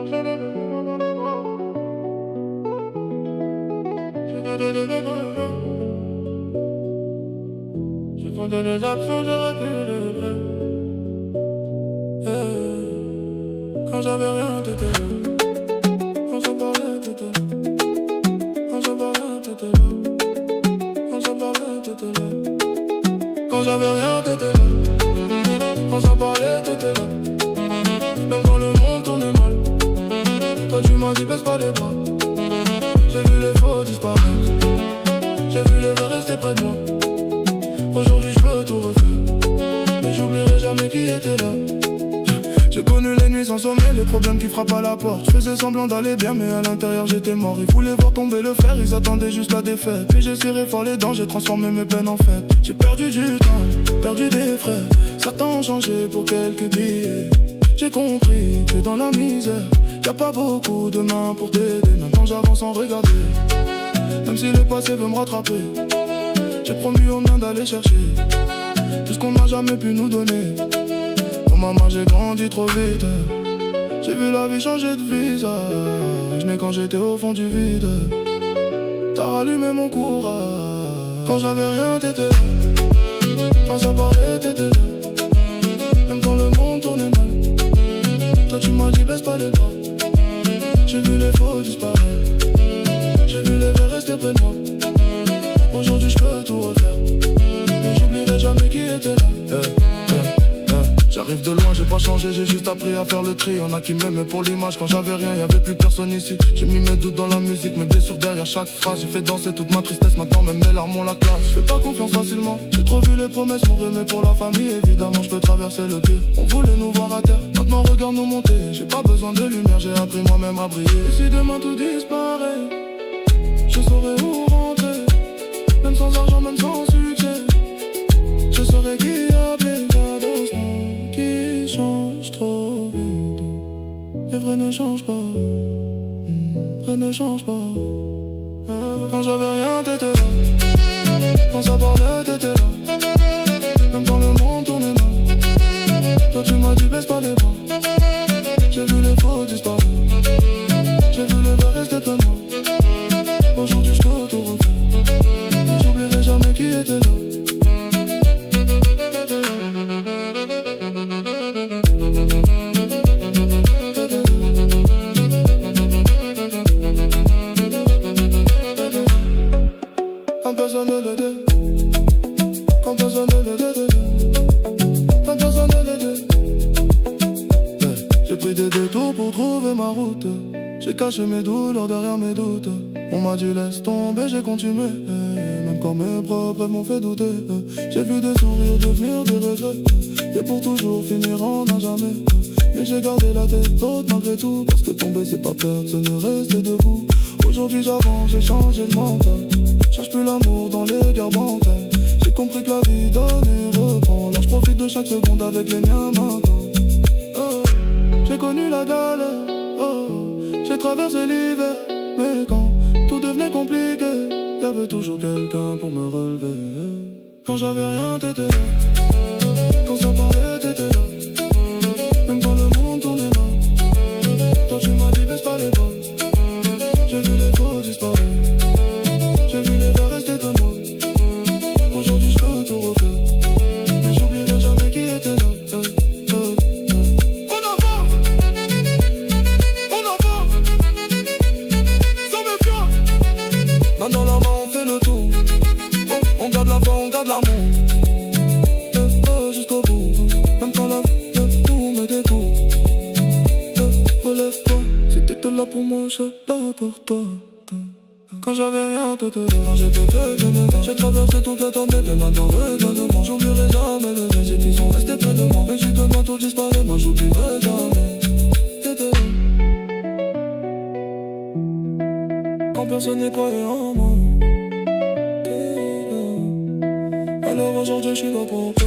J'ai compté les absents, j'aurais pu le vrai. Quand j'avais rien, t'étais là. Quand ça parlait, t'étais là. Quand ça parlait, t'étais là. Quand ça parlait, t'étais là. Quand j'avais rien, t'étais là. Quand ça parlait, t'étais là. Même quand le monde tournait mal, toi tu m'as dit baisse pas les bras. J'ai vu les faux disparaître, j'ai vu les vrais rester près de moi. Aujourd'hui je peux tout refaire, mais j'oublierai jamais qui était là. J'ai connu les nuits sans sommeil, les problèmes qui frappent à la porte. Je faisais semblant d'aller bien mais à l'intérieur j'étais mort. Ils voulaient voir tomber le fer, ils attendaient juste la défaite. Puis j'ai serré fort les dents, j'ai transformé mes peines en fête. J'ai perdu du temps, perdu des frères. Certains ont changé pour quelques billets. J'ai compris que dans la misère y'a pas beaucoup de mains pour t'aider. Maintenant j'avance sans regarder, même si le passé veut me rattraper. J'ai promis aux miens d'aller chercher tout ce qu'on n'a jamais pu nous donner. Oh maman, j'ai grandi trop vite. J'ai vu la vie changer de visage, mais quand j'étais au fond du vide, t'as rallumé mon courage. Quand j'avais rien, t'étais là. Quand ça parlait, t'étais là. Même quand le monde tournait mal, toi tu m'as dit baisse pas les bras. J'ai vu les faux disparaître, j'ai vu les vrais rester près de moi. Aujourd'hui je peux tout refaire, mais j'oublierai jamais qui était là. J'arrive de loin, j'ai pas changé, j'ai juste appris à faire le tri. Y'en a qui m'aimaient pour l'image, quand j'avais rien, y'avait plus personne ici. J'ai mis mes doutes dans la musique, mes blessures derrière chaque phrase. J'ai fait danser toute ma tristesse, maintenant même mes larmes ont la classe. Je fais pas confiance facilement, j'ai trop vu les promesses, mourir mais pour la famille. Évidemment je peux traverser le pire, on voulait nous voir à terre, maintenant regarde nous monter. J'ai pas besoin de lumière, j'ai appris moi-même à briller. Et si demain tout disparaît, je saurai où rentrer. Même sans argent, même sans succès, je saurai qui appeler. Qui change trop vite, et vrai ne change pas, vrai ne change pas. Quand j'avais rien, t'étais là. Quand ça parlait, t'étais là. Même quand le monde tournait mal, toi tu m'as dit baisse pas les bras. J'ai vu les faux disparaître, j'ai vu les vrais rester près de moi. Aujourd'hui je peux tout refaire, j'oublierai jamais qui était là. Quand personne ne l'aidait, quand personne ne l'aidait, quand personne ne l'aidait. J'ai pris des détours pour trouver ma route. J'ai caché mes douleurs derrière mes doutes. On m'a dit laisse tomber, j'ai continué. Même quand mes propres rêves m'ont fait douter. J'ai vu des sourires devenir des regrets, et pour toujours finir en un jamais. Mais j'ai gardé la tête haute malgré tout, parce que tomber c'est pas perdre, ce n'est rester debout. Aujourd'hui j'avance, j'ai changé de mental. Cherche plus l'amour dans les guerres bancaires. J'ai compris que la vie donne et reprend. Alors je profite de chaque seconde avec les miens maintenant. Oh, j'ai connu la galère, oh, j'ai traversé l'hiver. Mais quand tout devenait compliqué, y'avait toujours quelqu'un pour me relever. Quand j'avais rien, t'étais là. Quand ça parlait, t'étais là. Même quand le monde tournait mal, toi tu m'as dit baisse pas les bras. J'ai vu les faux disparaître, j'ai vu les vrais rester de moi. Aujourd'hui je peux tout refaire, mais j'oublierai jamais qui était là. On avance, sans méfiance. Maintenant la main on fait le tour, on garde la foi, on garde l'amour. Jusqu'au bout, même quand la vie tout me détourne. Relève-toi, si t'étais là pour moi, je là pour toi. Quand j'avais rien, t'étais là. Quand j'étais fait, j'ai traversé toute la tempête. Et maintenant redonne-moi, j'oublierai jamais le vrai. J'ai qui sont restés près de moi, mais si demain tout disparaît, moi j'oublierai jamais. T'étais là. Quand personne n'est croyait en moi. Alors aujourd'hui je suis là pour toi.